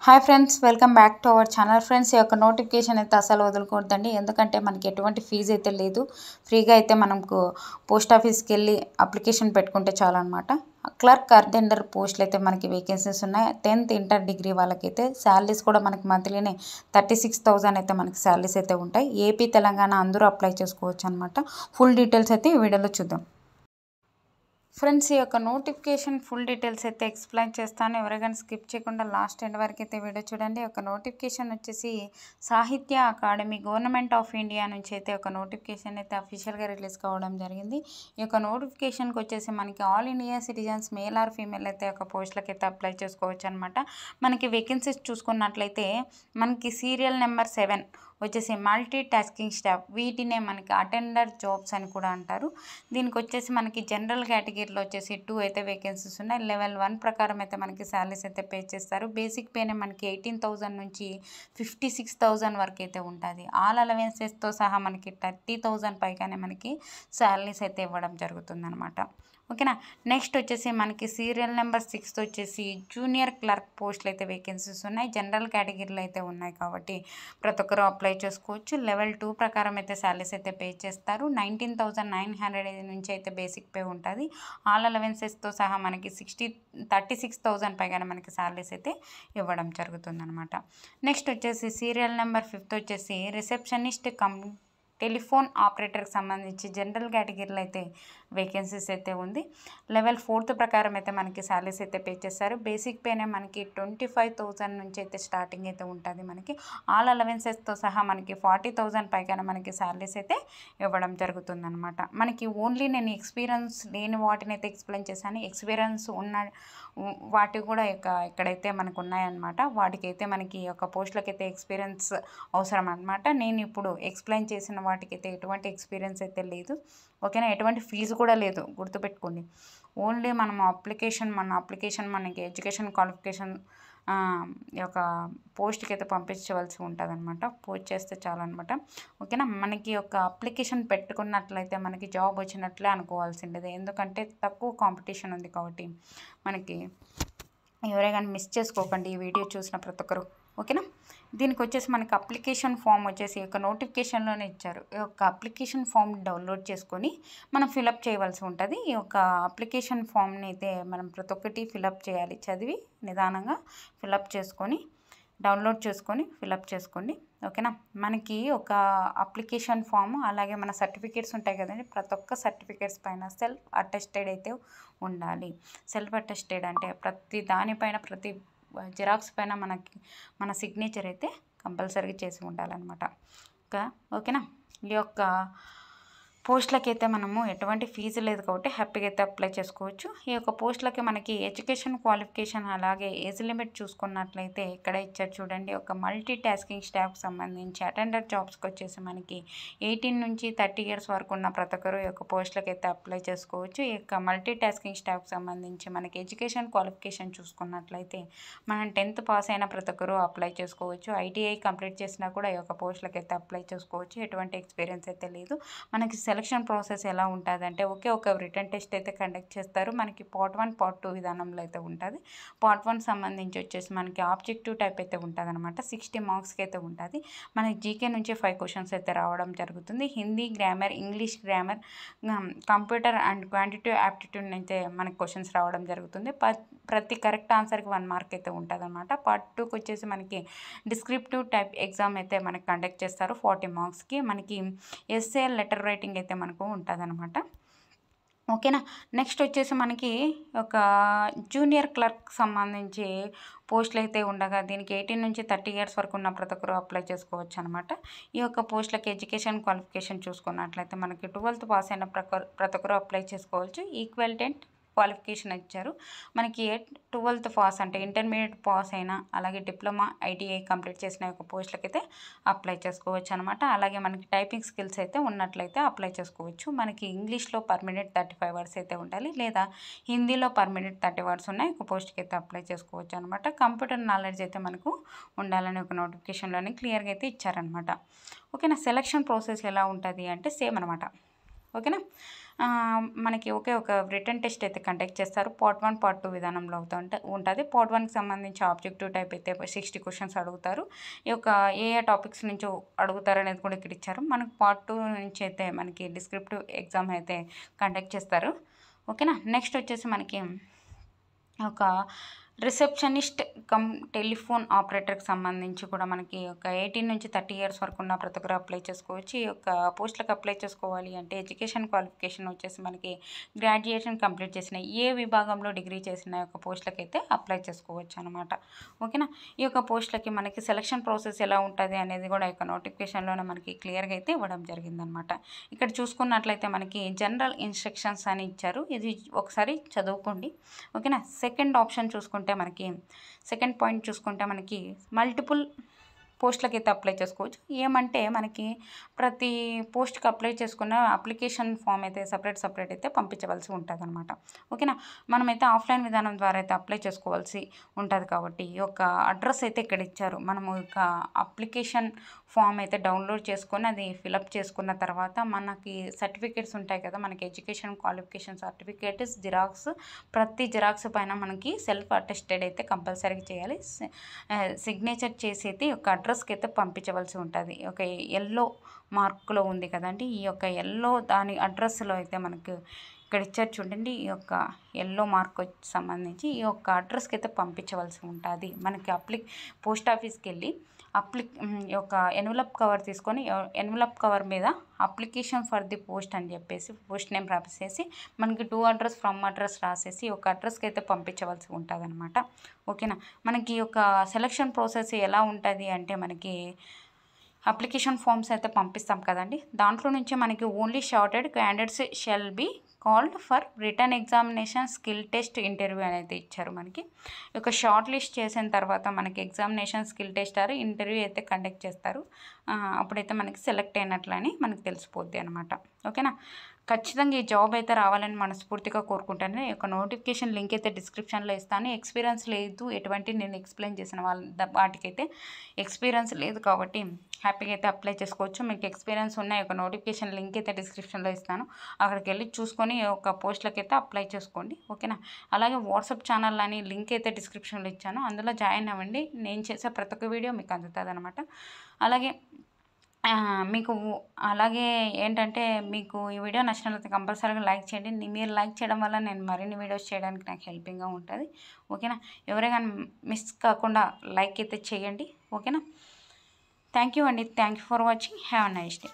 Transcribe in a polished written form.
Hi friends, welcome back to our channel. Friends, ఈ యొక్క notification అయితే అసలు వదులుకోవద్దండి. ఎందుకంటే మనకి ఎటువంటి ఫీజు అయితే లేదు. ఫ్రీగా అయితే మనకు పోస్ట్ ఆఫీస్కి వెళ్ళి అప్లికేషన్ పెట్టుకుంటే చాలన్నమాట. క్లర్క్ అటెండర్ పోస్టులు అయితే మనకి వేకెన్సీస్ ఉన్నాయి. 10th ఇంటర్ డిగ్రీ వాళ్ళకైతే శాలరీస్ కూడా మనకి మంత్లీనే 36,000 అయితే మనకి శాలరీస్ అయితే ఉంటాయి. ఏపీ తెలంగాణ అందరూ అప్లై చేసుకోవచ్చు అనమాట. ఫుల్ డీటెయిల్స్ అయితే ఈ వీడియోలో చూద్దాం. ఫ్రెండ్స్, ఈ యొక్క నోటిఫికేషన్ ఫుల్ డీటెయిల్స్ అయితే ఎక్స్ప్లెయిన్ చేస్తాను. ఎవరికైనా స్కిప్ చేయకుండా లాస్ట్ ఎండ్ వరకు అయితే వీడియో చూడండి. ఒక నోటిఫికేషన్ వచ్చేసి సాహిత్య అకాడమీ గవర్నమెంట్ ఆఫ్ ఇండియా నుంచి అయితే ఒక నోటిఫికేషన్ అయితే అఫీషియల్గా రిలీజ్ కావడం జరిగింది. ఈ యొక్క నోటిఫికేషన్కి వచ్చేసి మనకి all India citizens male or female అయితే ఒక పోస్టులకి అయితే అప్లై చేసుకోవచ్చు అనమాట. మనకి వేకెన్సీస్ చూసుకున్నట్లయితే మనకి సీరియల్ నెంబర్ 7 వచ్చేసి మల్టీ టాస్కింగ్ స్టాఫ్, వీటినే మనకి అటెండర్ జాబ్స్ అని కూడా అంటారు. దీనికి వచ్చేసి మనకి జనరల్ కేటగిరీలో వచ్చేసి 2 అయితే వేకెన్సీస్ ఉన్నాయి. లెవెల్ 1 ప్రకారం అయితే మనకి శాలరీస్ అయితే పే చేస్తారు. బేసిక్ పేనే మనకి 18,000 నుంచి 56,000 వరకు అయితే ఉంటుంది. ఆల్ అలవెన్సెస్తో సహా మనకి 30,000 పైగానే మనకి శాలరీస్ అయితే ఇవ్వడం జరుగుతుంది అనమాట. ఓకేనా. నెక్స్ట్ వచ్చేసి మనకి సీరియల్ నెంబర్ 6 వచ్చేసి జూనియర్ క్లర్క్ పోస్టులు అయితే వేకెన్సీస్ ఉన్నాయి. జనరల్ కేటగిరీలో అయితే ఉన్నాయి కాబట్టి ప్రతి ఒక్కరు అప్లై చేసుకోవచ్చు. లెవెల్ 2 ప్రకారం అయితే శాలరీస్ అయితే పే చేస్తారు. 19,900 నుంచి అయితే బేసిక్ పే ఉంటుంది. ఆల్ అలవెన్సెస్తో సహా మనకి 36,000 పైగానే మనకి శాలరీస్ అయితే ఇవ్వడం జరుగుతుంది అనమాట. నెక్స్ట్ వచ్చేసి సీరియల్ నెంబర్ 5 వచ్చేసి రిసెప్షనిస్ట్ టెలిఫోన్ ఆపరేటర్కి సంబంధించి జనరల్ కేటగిరీలో అయితే వేకెన్సీస్ అయితే ఉంది. లెవెల్ 4 ప్రకారం అయితే మనకి శాలరీస్ అయితే పే చేస్తారు. బేసిక్ పేనే మనకి 25,000 నుంచి అయితే స్టార్టింగ్ అయితే ఉంటుంది. మనకి ఆల్ అలవెన్సెస్తో సహా మనకి 40,000 పైగానే మనకి శాలరీస్ అయితే ఇవ్వడం జరుగుతుంది అనమాట. మనకి ఓన్లీ నేను ఎక్స్పీరియన్స్ లేని వాటిని అయితే ఎక్స్ప్లెయిన్ చేశాను. ఎక్స్పీరియన్స్ ఉన్న వాటి కూడా ఎక్కడైతే మనకు ఉన్నాయన్నమాట. వాటికైతే మనకి ఒక పోస్టులకైతే ఎక్స్పీరియన్స్ అవసరం అనమాట. నేను ఇప్పుడు ఎక్స్ప్లెయిన్ చేసిన వాటికైతే ఎటువంటి ఎక్స్పీరియన్స్ అయితే లేదు. ఓకేనా. ఎటువంటి ఫీజు కూడా లేదు, గుర్తుపెట్టుకోండి. ఓన్లీ మన అప్లికేషన్ మనకి ఎడ్యుకేషన్ క్వాలిఫికేషన్ ఈ యొక్క పోస్ట్కి అయితే పంపించవలసి ఉంటుంది అనమాట. పోస్ట్ చేస్తే చాలన్నమాట. ఓకేనా. మనకి ఒక అప్లికేషన్ పెట్టుకున్నట్లయితే మనకి జాబ్ వచ్చినట్లే అనుకోవాల్సిందే. ఎందుకంటే తక్కువ కాంపిటీషన్ ఉంది కాబట్టి మనకి ఎవరైనా మిస్ చేసుకోకండి ఈ వీడియో చూసిన ప్రతి ఒక్కరు. ఓకేనా. దీనికి వచ్చేసి మనకి అప్లికేషన్ ఫామ్ వచ్చేసి ఒక నోటిఫికేషన్లోనే ఇచ్చారు. ఈ యొక్క అప్లికేషన్ ఫామ్ డౌన్లోడ్ చేసుకొని మనం ఫిలప్ చేయవలసి ఉంటుంది. ఈ యొక్క అప్లికేషన్ ఫామ్ని అయితే మనం ప్రతి ఒక్కటి ఫిలప్ చేయాలి. చదివి నిదానంగా ఫిలప్ చేసుకొని డౌన్లోడ్ చేసుకొని ఫిలప్ చేసుకోండి. ఓకేనా. మనకి ఒక అప్లికేషన్ ఫామ్ అలాగే మన సర్టిఫికేట్స్ ఉంటాయి కదండి. ప్రతి ఒక్క సర్టిఫికేట్స్ పైన సెల్ఫ్ అటెస్టెడ్ అయితే ఉండాలి. సెల్ఫ్ అటెస్టెడ్ అంటే ప్రతి దానిపైన ప్రతి జిరాక్స్ పైన మన సిగ్నేచర్ అయితే కంపల్సరీగా చేసి ఉండాలన్నమాట. ఓకేనా. ఈ యొక్క పోస్టులకి అయితే మనము ఎటువంటి ఫీజు లేదు కాబట్టి హ్యాపీగా అయితే అప్లై చేసుకోవచ్చు. ఈ యొక్క పోస్టులకి మనకి ఎడ్యుకేషన్ క్వాలిఫికేషన్ అలాగే ఏజ్ లిమిట్ చూసుకున్నట్లయితే ఇక్కడ ఇచ్చారు చూడండి. ఒక మల్టీ టాస్కింగ్ స్టాఫ్కి సంబంధించి అటెండర్ జాబ్స్కి వచ్చేసి మనకి 18 నుంచి 30 ఇయర్స్ వరకు ఉన్న ప్రతి ఒక్కరు ఈ యొక్క పోస్టులకి అయితే అప్లై చేసుకోవచ్చు. ఈ యొక్క మల్టీ టాస్కింగ్ స్టాఫ్కి సంబంధించి మనకి ఎడ్యుకేషన్ క్వాలిఫికేషన్ చూసుకున్నట్లయితే మనం 10th పాస్ అయిన ప్రతి ఒక్కరు అప్లై చేసుకోవచ్చు. ఐటీఐ కంప్లీట్ చేసినా కూడా ఈ యొక్క పోస్టులకి అయితే అప్లై చేసుకోవచ్చు. ఎటువంటి ఎక్స్పీరియన్స్ అయితే లేదు. మనకి సెలక్షన్ ప్రాసెస్ ఎలా ఉంటుంది అంటే ఒక రిటర్న్ టెస్ట్ అయితే కండక్ట్ చేస్తారు. మనకి పార్ట్ 1 పార్ట్ 2 విధానంలో అయితే ఉంటుంది. పార్ట్ 1 సంబంధించి వచ్చేసి మనకి ఆబ్జెక్టివ్ టైప్ అయితే ఉంటుంది అనమాట. 60 మార్క్స్కి అయితే ఉంటుంది. మనకి జీకే నుంచి 5 క్వశ్చన్స్ అయితే రావడం జరుగుతుంది. Hindi grammar, English grammar, computer and quantitative aptitude అయితే మనకి క్వశ్చన్స్ రావడం జరుగుతుంది. ప్రతి కరెక్ట్ ఆన్సర్కి 1 మార్క్ అయితే ఉంటుంది అనమాట. పార్ట్ 2కి వచ్చేసి మనకి డిస్క్రిప్టివ్ టైప్ ఎగ్జామ్ అయితే మనకి కండక్ట్ చేస్తారు 40 మార్క్స్కి. మనకి ఎస్ఏ లెటర్ రైటింగ్ అయితే మనకు ఉంటుంది అనమాట. ఓకేనా. నెక్స్ట్ వచ్చేసి మనకి ఒక జూనియర్ క్లర్క్ సంబంధించి పోస్టులు అయితే ఉండగా దీనికి 18 నుంచి 30 ఇయర్స్ వరకు ఉన్న ప్రతి ఒక్కరు అప్లై చేసుకోవచ్చు అనమాట. ఈ యొక్క పోస్టులకి ఎడ్యుకేషన్ క్వాలిఫికేషన్ చూసుకున్నట్లయితే మనకి 12th పాస్ అయిన ప్రతి ఒక్కరు అప్లై చేసుకోవచ్చు. ఈక్వలెంట్ క్వాలిఫికేషన్ ఇచ్చారు. మనకి 12th పాస్ అంటే ఇంటర్మీడియట్ పాస్ అయినా అలాగే డిప్లొమా ఐటీఐ కంప్లీట్ చేసిన యొక్క పోస్టులకి అయితే అప్లై చేసుకోవచ్చు అనమాట. అలాగే మనకి టైపింగ్ స్కిల్స్ అయితే ఉన్నట్లయితే అప్లై చేసుకోవచ్చు. మనకి ఇంగ్లీష్లో పర్ మినిట్ 35 వర్డ్స్ అయితే ఉండాలి, లేదా హిందీలో పర్ మినిట్ 30 వర్డ్స్ ఉన్నాయి. ఒక పోస్ట్కి అయితే అప్లై చేసుకోవచ్చు అనమాట. కంప్యూటర్ నాలెడ్జ్ అయితే మనకు ఉండాలని ఒక నోటిఫికేషన్లోనే క్లియర్గా అయితే ఇచ్చారనమాట. ఓకేనా. సెలక్షన్ ప్రాసెస్ ఎలా ఉంటుంది అంటే సేమ్ అనమాట. ఓకేనా. మనకి ఒకే ఒక రిటర్న్ టెస్ట్ అయితే కండక్ట్ చేస్తారు. పార్ట్ 1 పార్ట్ 2 విధానంలో ఉంటుంది. పార్ట్ 1కి సంబంధించి ఆబ్జెక్టివ్ టైప్ అయితే 60 క్వశ్చన్స్ అడుగుతారు. ఈ యొక్క ఏ టాపిక్స్ నుంచో అడుగుతారు అనేది కూడా ఇక్కడ ఇచ్చారు. మనకు పార్ట్ 2 నుంచి అయితే మనకి డిస్క్రిప్టివ్ ఎగ్జామ్ అయితే కండక్ట్ చేస్తారు. ఓకేనా. నెక్స్ట్ వచ్చేసి మనకి ఒక రిసెప్షనిస్ట్ కమ్ టెలిఫోన్ ఆపరేటర్కి సంబంధించి కూడా మనకి ఒక 18 నుంచి 30 ఇయర్స్ వరకు ఉన్న ప్రతి ఒక్కరు అప్లై చేసుకోవచ్చు. ఈ యొక్క పోస్టులకు అప్లై చేసుకోవాలి అంటే ఎడ్యుకేషన్ క్వాలిఫికేషన్ వచ్చేసి మనకి గ్రాడ్యుయేషన్ కంప్లీట్ చేసిన ఏ విభాగంలో డిగ్రీ చేసిన యొక్క పోస్టులకి అయితే అప్లై చేసుకోవచ్చు అనమాట. ఓకేనా. ఈ యొక్క పోస్టులకి మనకి సెలక్షన్ ప్రాసెస్ ఎలా ఉంటుంది అనేది కూడా ఈ యొక్క నోటిఫికేషన్లోనే మనకి క్లియర్గా అయితే ఇవ్వడం జరిగిందనమాట. ఇక్కడ చూసుకున్నట్లయితే మనకి జనరల్ ఇన్స్ట్రక్షన్స్ అని ఇచ్చారు. ఇది ఒకసారి చదువుకోండి. ఓకేనా. సెకండ్ ఆప్షన్ చూసుకుంటే మనకి సెకండ్ పాయింట్ చూసుకుంటే మనకి మల్టిపుల్ పోస్టులకి అయితే అప్లై చేసుకోవచ్చు. ఏమంటే మనకి ప్రతి పోస్ట్కి అప్లై చేసుకున్న అప్లికేషన్ ఫామ్ అయితే సపరేట్ అయితే పంపించవలసి ఉంటుంది అనమాట. ఓకేనా. మనమైతే ఆఫ్లైన్ విధానం ద్వారా అయితే అప్లై చేసుకోవాల్సి ఉంటుంది కాబట్టి ఈ యొక్క అడ్రస్ అయితే ఇక్కడ ఇచ్చారు. మనము ఇక అప్లికేషన్ ఫామ్ అయితే డౌన్లోడ్ చేసుకొని అది ఫిలప్ చేసుకున్న తర్వాత మనకి సర్టిఫికేట్స్ ఉంటాయి కదా, మనకి ఎడ్యుకేషన్ క్వాలిఫికేషన్ సర్టిఫికేట్ జిరాక్స్, ప్రతి జిరాక్స్ పైన మనకి సెల్ఫ్ అటెస్టెడ్ అయితే కంపల్సరీగా చేయాలి. సిగ్నేచర్ చేసి అయితే ఈ యొక్క అడ్రస్కి అయితే పంపించవలసి ఉంటుంది. ఒక ఎల్లో మార్కులో ఉంది కదండి, ఈ యొక్క ఎల్లో దాని అడ్రస్లో అయితే మనకు ఇక్కడ ఇచ్చారు చూడండి. ఈ యొక్క ఎల్లో మార్క్ సంబంధించి ఈ యొక్క అడ్రస్కి అయితే పంపించవలసి ఉంటుంది. మనకి పోస్ట్ ఆఫీస్కి వెళ్ళి ఈ యొక్క ఎన్వలప్ కవర్ తీసుకొని ఎన్వలప్ కవర్ మీద అప్లికేషన్ ఫర్ ది పోస్ట్ అని చెప్పేసి పోస్ట్ నేమ్ రాసేసి మనకి టు అడ్రస్ ఫ్రమ్ అడ్రస్ రాసేసి ఒక అడ్రస్కి అయితే పంపించవలసి ఉంటుంది అనమాట. ఓకేనా. మనకి ఈ యొక్క సెలక్షన్ ప్రాసెస్ ఎలా ఉంటుంది అంటే మనకి అప్లికేషన్ ఫామ్స్ అయితే పంపిస్తాం కదండి, దాంట్లో నుంచి మనకి only shorted candidates shall be called for return examination skill test interview అనేది ఇచ్చారు. మనకి ఒక షార్ట్ లిస్ట్ చేసిన తర్వాత మనకి examination skill test or interview అయితే కండక్ట్ చేస్తారు. అప్పుడైతే మనకి సెలెక్ట్ అయినట్లని మనకి తెలిసిపోద్ది అనమాట. ఓకేనా. ఖచ్చితంగా ఈ జాబ్ అయితే రావాలని మనస్ఫూర్తిగా కోరుకుంటాను. ఈ యొక్క నోటిఫికేషన్ లింక్ అయితే డిస్క్రిప్షన్లో ఇస్తాను. ఎక్స్పీరియన్స్ లేదు ఎటువంటి నేను ఎక్స్ప్లెయిన్ చేసిన వాటికైతే ఎక్స్పీరియన్స్ లేదు కాబట్టి హ్యాపీగా అయితే అప్లై చేసుకోవచ్చు. మీకు ఎక్స్పీరియన్స్ ఉన్న యొక్క నోటిఫికేషన్ లింక్ అయితే డిస్క్రిప్షన్లో ఇస్తాను. అక్కడికి వెళ్ళి చూసుకొని ఒక పోస్టులకి అయితే అప్లై చేసుకోండి. ఓకేనా. అలాగే వాట్సాప్ ఛానల్ అని లింక్ అయితే డిస్క్రిప్షన్లో ఇచ్చాను, అందులో జాయిన్ అవ్వండి. నేను చేసే ప్రతి ఒక్క వీడియో మీకు అందుతుంది అనమాట. అలాగే ఏంటంటే మీకు ఈ వీడియో నచ్చినట్లయితే కంపల్సరీగా లైక్ చేయండి. మీరు లైక్ చేయడం వల్ల నేను మరిన్ని వీడియోస్ చేయడానికి నాకు హెల్పింగ్గా ఉంటుంది. ఓకేనా. ఎవరైనా మిస్ కాకుండా లైక్ అయితే చేయండి. ఓకేనా. థ్యాంక్ యూ అండి. Thank you for watching. Have a nice day.